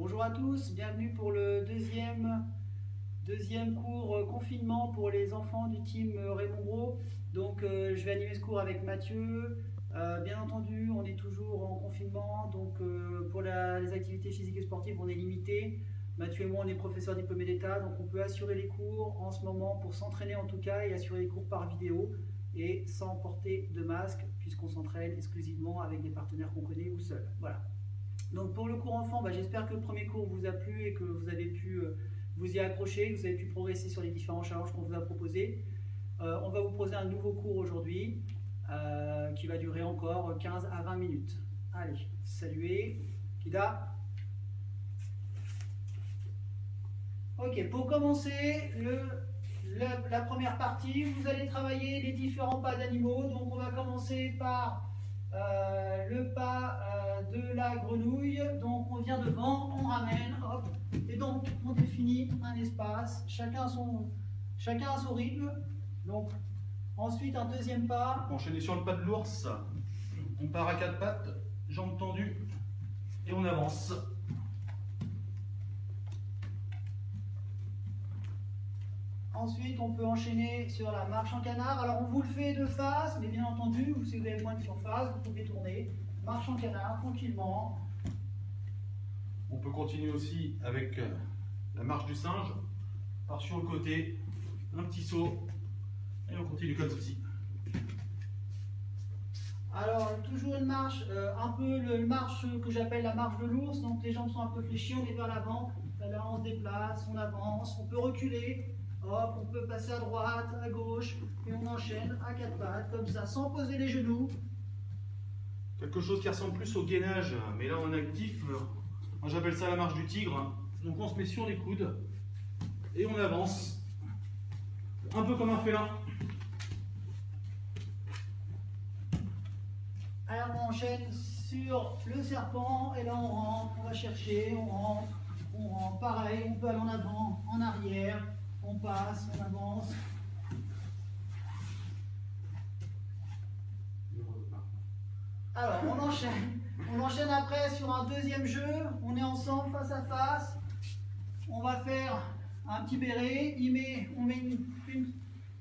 Bonjour à tous, bienvenue pour le deuxième cours confinement pour les enfants du team Raymond Gros. Donc je vais animer ce cours avec Mathieu. Bien entendu, on est toujours en confinement, donc pour les activités physiques et sportives, on est limité. Mathieu et moi, on est professeurs diplômés d'État, donc on peut assurer les cours en ce moment pour s'entraîner en tout cas et assurer les cours par vidéo et sans porter de masque puisqu'on s'entraîne exclusivement avec des partenaires qu'on connaît ou seuls. Voilà. Donc pour le cours enfant, j'espère que le premier cours vous a plu et que vous avez pu vous y accrocher, que vous avez pu progresser sur les différents challenges qu'on vous a proposés. On va vous proposer un nouveau cours aujourd'hui qui va durer encore 15 à 20 minutes. Allez, saluez. Kida. Ok, pour commencer la première partie, vous allez travailler les différents pas d'animaux. Donc on va commencer par le pas de la grenouille. Donc on vient devant, on ramène, hop, et donc on définit un espace, chacun à son rythme. Donc ensuite un deuxième pas. Enchaîner sur le pas de l'ours, on part à quatre pattes, jambes tendues, et on avance. Ensuite, on peut enchaîner sur la marche en canard. Alors, on vous le fait de face, mais bien entendu, si vous avez moins de surface, vous pouvez tourner. Marche en canard, tranquillement. On peut continuer aussi avec la marche du singe. Part sur le côté, un petit saut, et on continue comme ceci. Alors, toujours une marche, un peu le marche que j'appelle la marche de l'ours. Donc, les jambes sont un peu fléchies, on est vers l'avant. Là, on se déplace, on avance, on peut reculer. Hop, on peut passer à droite, à gauche, et on enchaîne à quatre pattes, comme ça, sans poser les genoux. Quelque chose qui ressemble plus au gainage, mais là en actif, moi j'appelle ça la marche du tigre. Donc on se met sur les coudes, et on avance, un peu comme un félin. Alors on enchaîne sur le serpent, et là on rentre, on va chercher, on rentre, pareil, on peut aller en avant, en arrière. On passe, on avance. Alors, on enchaîne après sur un deuxième jeu. On est ensemble, face à face. On va faire un petit béret. On met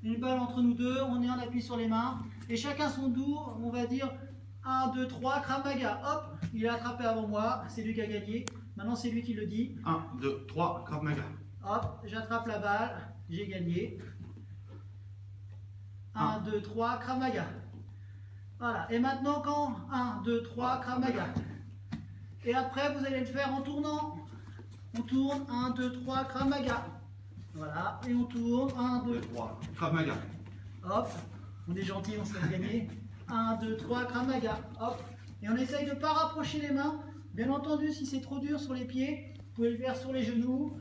une balle entre nous deux. On est en appui sur les mains. Et chacun son tour. On va dire 1, 2, 3, Krav Maga. Hop, il est attrapé avant moi. C'est lui qui a gagné. Maintenant, c'est lui qui le dit. 1, 2, 3, Krav Maga. Hop, j'attrape la balle, j'ai gagné. 1, 2, 3, Krav Maga. Voilà, et maintenant quand 1, 2, 3, Krav Maga. Et après, vous allez le faire en tournant. On tourne, 1, 2, 3, Krav Maga. Voilà, et on tourne, 1, 2, 3. Krav Maga. Hop, on est gentil, on se laisse gagner. 1, 2, 3, Krav Maga. Hop, et on essaye de ne pas rapprocher les mains. Bien entendu, si c'est trop dur sur les pieds, vous pouvez le faire sur les genoux.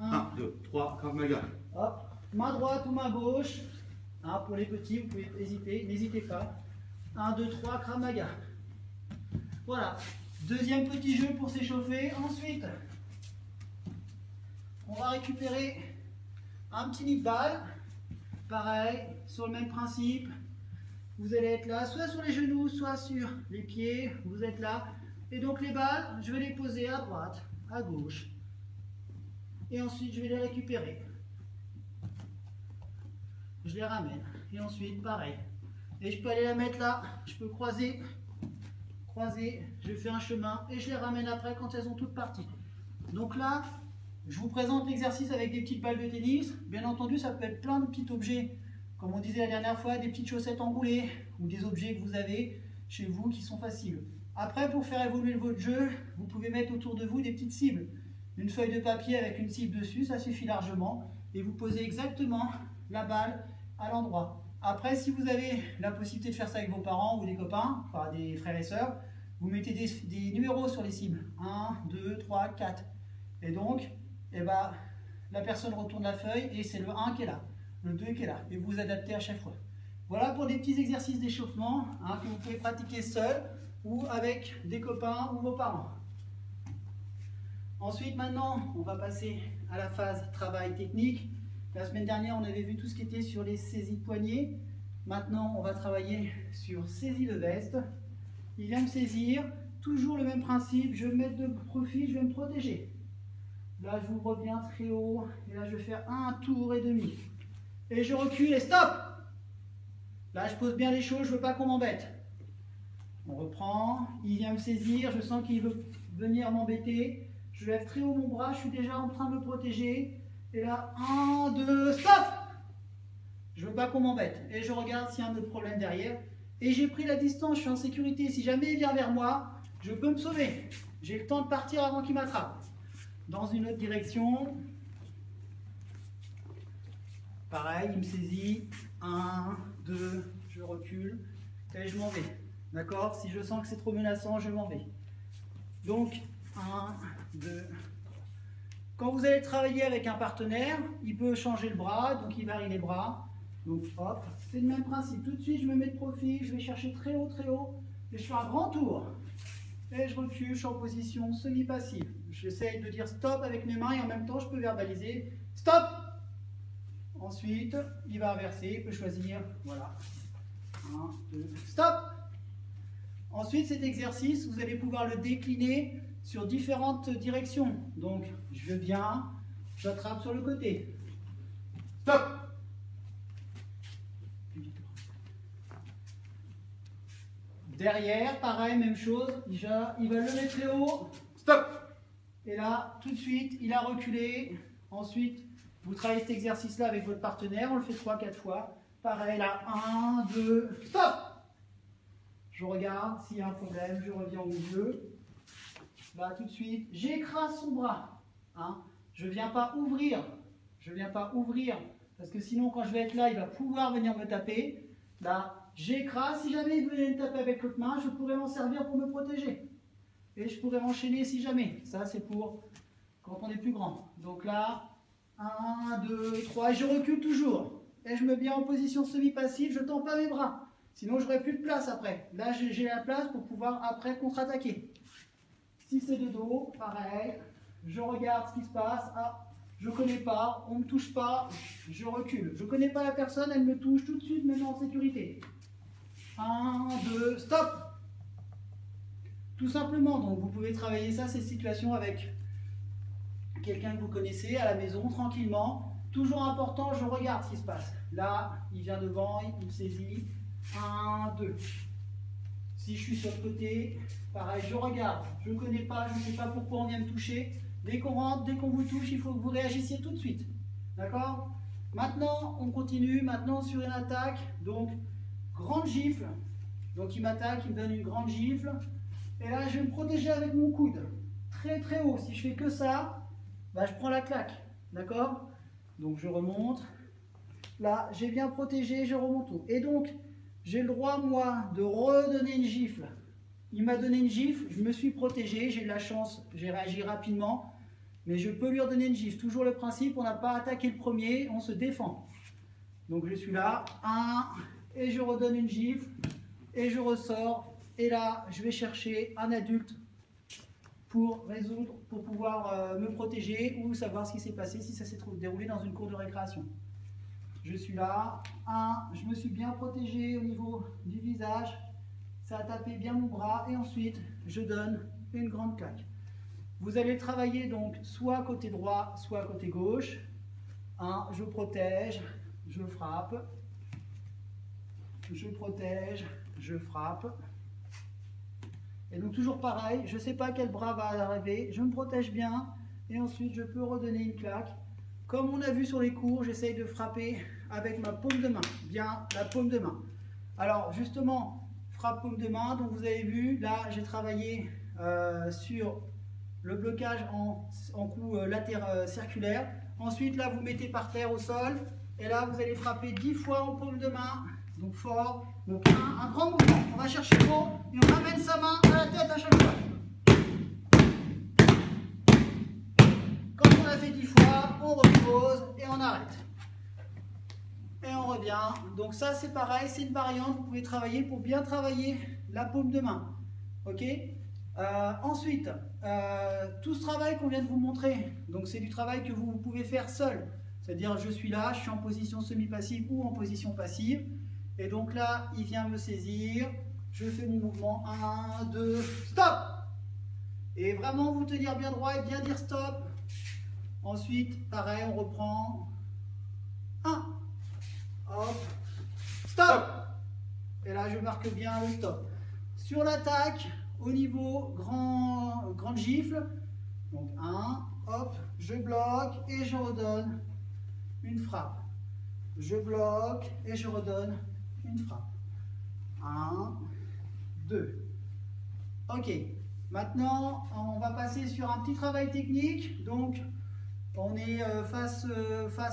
1, 2, 3, Krav Maga. Hop, main droite ou main gauche. Pour les petits, vous pouvez hésiter, n'hésitez pas. 1, 2, 3, Krav Maga. Voilà, deuxième petit jeu pour s'échauffer. Ensuite, on va récupérer un petit nid de balle. Pareil, sur le même principe. Vous allez être là, soit sur les genoux, soit sur les pieds. Vous êtes là. Et donc les balles, je vais les poser à droite, à gauche. Et ensuite, je vais les récupérer. Je les ramène. Et ensuite, pareil. Et je peux aller la mettre là. Je peux croiser. Je fais un chemin. Et je les ramène après quand elles sont toutes parties. Donc là, je vous présente l'exercice avec des petites balles de tennis. Bien entendu, ça peut être plein de petits objets. Comme on disait la dernière fois, des petites chaussettes enroulées. Ou des objets que vous avez chez vous qui sont faciles. Après, pour faire évoluer votre jeu, vous pouvez mettre autour de vous des petites cibles. Une feuille de papier avec une cible dessus, ça suffit largement. Et vous posez exactement la balle à l'endroit. Après, si vous avez la possibilité de faire ça avec vos parents ou des copains, enfin des frères et sœurs, vous mettez des numéros sur les cibles. 1, 2, 3, 4. Et donc, la personne retourne la feuille et c'est le 1 qui est là, le 2 qui est là. Et vous vous adaptez à chaque fois. Voilà pour des petits exercices d'échauffement que vous pouvez pratiquer seul ou avec des copains ou vos parents. Ensuite, maintenant, on va passer à la phase travail technique. La semaine dernière, on avait vu tout ce qui était sur les saisies de poignets. Maintenant, on va travailler sur saisie de veste. Il vient me saisir, toujours le même principe, je vais me mettre de profil, je vais me protéger. Là, je vous reviens très haut, et là, je vais faire un tour et demi. Et je recule et stop! Là, je pose bien les choses, je ne veux pas qu'on m'embête. On reprend, il vient me saisir, je sens qu'il veut venir m'embêter. Je lève très haut mon bras, je suis déjà en train de me protéger. Et là, 1, 2, stop! Je ne veux pas qu'on m'embête. Et je regarde s'il y a un autre problème derrière. Et j'ai pris la distance, je suis en sécurité. Si jamais il vient vers moi, je peux me sauver. J'ai le temps de partir avant qu'il m'attrape. Dans une autre direction. Pareil, il me saisit. 1, 2, je recule. Et je m'en vais. D'accord? Si je sens que c'est trop menaçant, je m'en vais. Donc, 1, 2. Quand vous allez travailler avec un partenaire, il peut changer le bras, donc il varie les bras. Donc hop, c'est le même principe. Tout de suite, je me mets de profil, je vais chercher très haut, et je fais un grand tour. Et je recule, je suis en position semi-passive. J'essaye de dire stop avec mes mains et en même temps, je peux verbaliser stop. Ensuite, il va inverser, il peut choisir, voilà. 1, 2, stop. Ensuite, cet exercice, vous allez pouvoir le décliner sur différentes directions. Donc, je viens, j'attrape sur le côté. Stop. Derrière, pareil, même chose, il va lever très haut. Stop. Et là, tout de suite, il a reculé. Ensuite, vous travaillez cet exercice-là avec votre partenaire, on le fait 3-4 fois. Pareil, là, 1, 2, stop. Je regarde, s'il y a un problème, je reviens au milieu. Là, tout de suite, j'écrase son bras. Hein. Je ne viens pas ouvrir. Parce que sinon, quand je vais être là, il va pouvoir venir me taper. Là, j'écrase. Si jamais il venait me taper avec l'autre main, je pourrais m'en servir pour me protéger. Et je pourrais m'enchaîner si jamais. Ça, c'est pour quand on est plus grand. Donc là, 1, 2, 3, et je recule toujours. Et je me mets en position semi-passive, je ne tends pas mes bras. Sinon, je n'aurai plus de place après. Là, j'ai la place pour pouvoir après contre-attaquer. Si c'est de dos, pareil. Je regarde ce qui se passe. Ah, je ne connais pas, on ne me touche pas, je recule. Je ne connais pas la personne, elle me touche tout de suite, me met en sécurité. 1, 2, stop. Tout simplement, donc vous pouvez travailler ça, ces situations avec quelqu'un que vous connaissez à la maison, tranquillement. Toujours important, je regarde ce qui se passe. Là, il vient devant, il me saisit. 1, 2. Si je suis sur le côté, pareil, je regarde. Je ne connais pas, je ne sais pas pourquoi on vient me toucher. Dès qu'on rentre, dès qu'on vous touche, il faut que vous réagissiez tout de suite. D'accord? Maintenant, on continue. Maintenant, sur une attaque. Donc, grande gifle. Donc, il m'attaque, il me donne une grande gifle. Et là, je vais me protéger avec mon coude. Très, très haut. Si je fais que ça, bah, je prends la claque. D'accord? Donc, je remonte. Là, j'ai bien protégé, je remonte haut. Et donc, j'ai le droit, moi, de redonner une gifle. Il m'a donné une gifle, je me suis protégé, j'ai de la chance, j'ai réagi rapidement, mais je peux lui redonner une gifle. Toujours le principe, on n'a pas attaqué le premier, on se défend. Donc je suis là, 1, et je redonne une gifle, et je ressors, et là, je vais chercher un adulte pour résoudre, pour pouvoir me protéger ou savoir ce qui s'est passé, si ça s'est déroulé dans une cour de récréation. Je suis là, 1, je me suis bien protégé au niveau du visage. Ça a tapé bien mon bras et ensuite je donne une grande claque. Vous allez travailler donc soit côté droit, soit côté gauche. 1, je protège, je frappe. Je protège, je frappe. Et donc toujours pareil, je ne sais pas quel bras va arriver, je me protège bien et ensuite je peux redonner une claque. Comme on a vu sur les cours, j'essaye de frapper avec ma paume de main, bien la paume de main. Alors justement, frappe paume de main, donc vous avez vu, là j'ai travaillé sur le blocage en coup circulaire. Ensuite là vous mettez par terre au sol, et là vous allez frapper 10 fois en paume de main, donc fort. Donc un grand mouvement, on va chercher le haut et on ramène sa main à la tête à chaque fois. Quand on a fait 10 fois, on repose et on arrête. Et on revient. Donc ça c'est pareil, c'est une variante, vous pouvez travailler pour bien travailler la paume de main. Ok? Ensuite, tout ce travail qu'on vient de vous montrer, donc c'est du travail que vous pouvez faire seul. C'est-à-dire je suis là, je suis en position semi-passive ou en position passive. Et donc là, il vient me saisir, je fais mon mouvement, 1, 2, stop! Et vraiment vous tenir bien droit et bien dire stop. Ensuite, pareil, on reprend. 1. Hop. Stop. Et là, je marque bien le stop. Sur l'attaque, au niveau grande gifle. Donc 1, hop, je bloque et je redonne une frappe. Je bloque et je redonne une frappe. 1, 2. Ok. Maintenant, on va passer sur un petit travail technique. Donc, on est face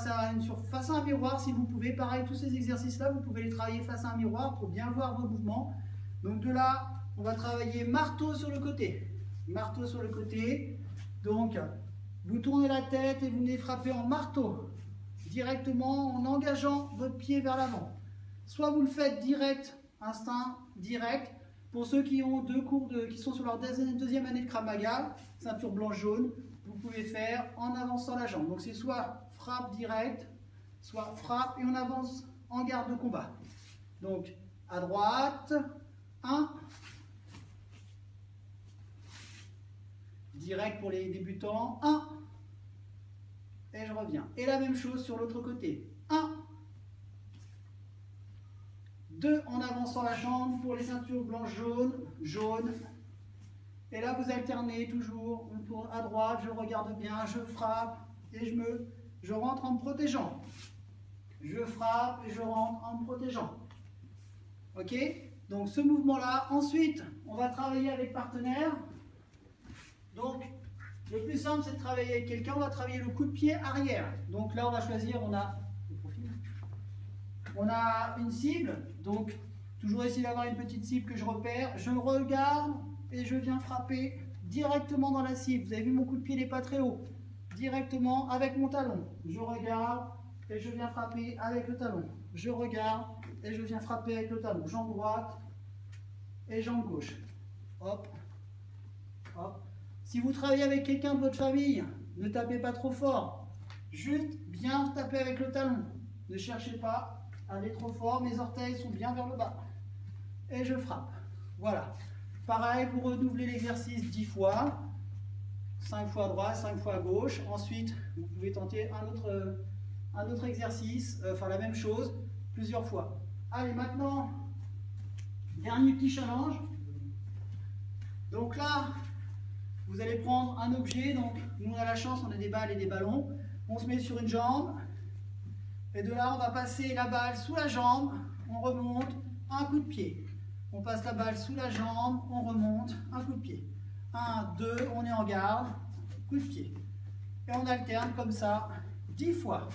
à un miroir. Si vous pouvez, pareil, tous ces exercices-là, vous pouvez les travailler face à un miroir pour bien voir vos mouvements. Donc de là, on va travailler marteau sur le côté. Marteau sur le côté. Donc, vous tournez la tête et vous venez frapper en marteau. Directement en engageant votre pied vers l'avant. Soit vous le faites direct, instinct, direct. Pour ceux qui ont qui sont sur leur deuxième année de Krav Maga, ceinture blanche-jaune, vous pouvez faire en avançant la jambe. Donc c'est soit frappe directe, soit frappe et on avance en garde de combat. Donc à droite, 1. Direct pour les débutants, 1. Et je reviens. Et la même chose sur l'autre côté. 1. 2 en avançant la jambe pour les ceintures blanche-jaune, jaune. Et là, vous alternez toujours. On tourne à droite, je regarde bien, je frappe et je rentre en me protégeant. Je frappe et je rentre en me protégeant. Ok? Donc ce mouvement-là. Ensuite, on va travailler avec partenaire. Donc, le plus simple, c'est de travailler avec quelqu'un. On va travailler le coup de pied arrière. Donc là, on va choisir, on a une cible. Donc, toujours essayer d'avoir une petite cible que je repère. Je regarde et je viens frapper directement dans la cible. Vous avez vu, mon coup de pied n'est pas très haut. Directement avec mon talon. Je regarde et je viens frapper avec le talon. Je regarde et je viens frapper avec le talon. Jambe droite et jambe gauche. Hop, hop. Si vous travaillez avec quelqu'un de votre famille, ne tapez pas trop fort. Juste bien taper avec le talon. Ne cherchez pas à aller trop fort. Mes orteils sont bien vers le bas. Et je frappe. Voilà. Pareil, vous renouvelez l'exercice 10 fois. 5 fois à droite, 5 fois à gauche. Ensuite, vous pouvez tenter un autre exercice, enfin la même chose, plusieurs fois. Allez, maintenant, dernier petit challenge. Donc là, vous allez prendre un objet. Donc, nous, on a la chance, on a des balles et des ballons. On se met sur une jambe. Et de là, on va passer la balle sous la jambe. On remonte, un coup de pied. On passe la balle sous la jambe, on remonte, un coup de pied. 1, 2, on est en garde, coup de pied. Et on alterne comme ça 10 fois.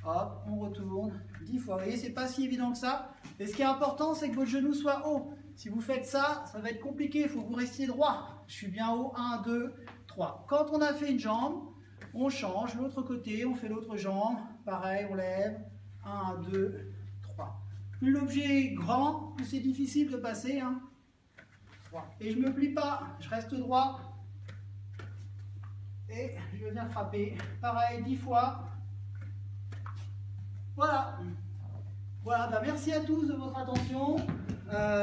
Hop, on retourne 10 fois. Vous voyez, c'est pas si évident que ça. Et ce qui est important, c'est que votre genou soit haut. Si vous faites ça, ça va être compliqué. Il faut que vous restiez droit. Je suis bien haut. 1, 2, 3. Quand on a fait une jambe, on change. L'autre côté, on fait l'autre jambe. Pareil, on lève. 1, 2, 3. Plus l'objet est grand, plus c'est difficile de passer. Hein. Et je ne me plie pas. Je reste droit. Et je viens frapper. Pareil, 10 fois. Voilà. Voilà, bah merci à tous de votre attention.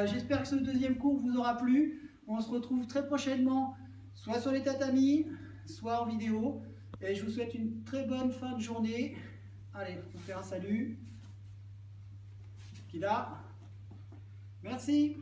J'espère que ce deuxième cours vous aura plu. On se retrouve très prochainement, soit sur les tatamis, soit en vidéo. Et je vous souhaite une très bonne fin de journée. Allez, on fait un salut. Kida. Merci.